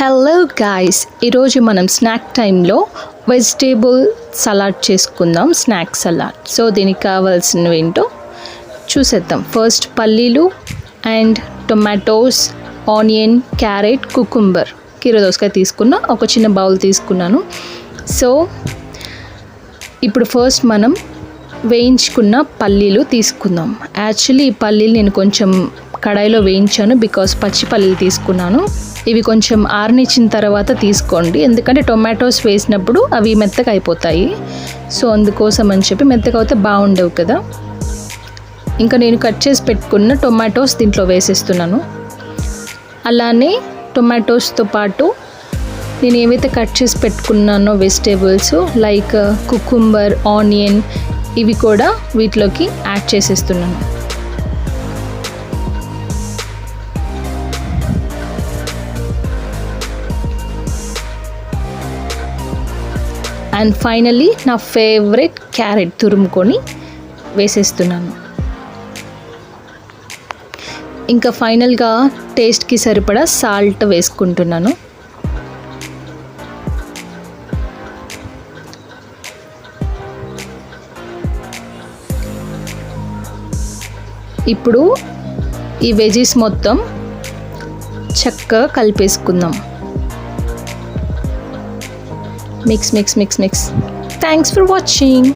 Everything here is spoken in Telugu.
హలో గాయ్స్, ఈరోజు మనం స్నాక్ టైంలో వెజిటేబుల్ సలాడ్ చేసుకుందాం. Snack salad. సో దీనికి కావాల్సినవి ఏంటో చూసేద్దాం. ఫస్ట్ పల్లీలు and tomatoes, onion, carrot, cucumber, కీరదోసకాయ తీసుకున్న, ఒక చిన్న బౌల్ తీసుకున్నాను. సో ఇప్పుడు ఫస్ట్ మనం వేయించుకున్న పల్లీలు తీసుకుందాం. యాక్చువల్లీ ఈ పల్లీలు నేను కొంచెం కడాయిలో వేయించాను, బికాస్ పచ్చి పల్లీలు తీసుకున్నాను. ఇవి కొంచెం ఆరనిచ్చిన తర్వాత తీసుకోండి, ఎందుకంటే టొమాటోస్ వేసినప్పుడు అవి మెత్తగా అయిపోతాయి. సో అందుకోసం అని చెప్పి, మెత్తగా అయితే బాగుండవు కదా. ఇంకా నేను కట్ చేసి పెట్టుకున్న టొమాటోస్ దీంట్లో వేసేస్తున్నాను. అలానే టొమాటోస్తో పాటు నేను ఏవైతే కట్ చేసి పెట్టుకున్నానో వెజిటేబుల్స్ లైక్ కుకుంబర్, ఆనియన్, ఇవి కూడా వీటిలోకి యాడ్ చేసేస్తున్నాను. అండ్ ఫైనల్లీ నా ఫేవరెట్ క్యారెట్ తురుముకొని వేసేస్తున్నాను. ఇంకా ఫైనల్గా టేస్ట్కి సరిపడా సాల్ట్ వేసుకుంటున్నాను. ఇప్పుడు ఈ వెజీస్ మొత్తం చక్కగా కలిపేసుకుందాం. Mix. Thanks for watching.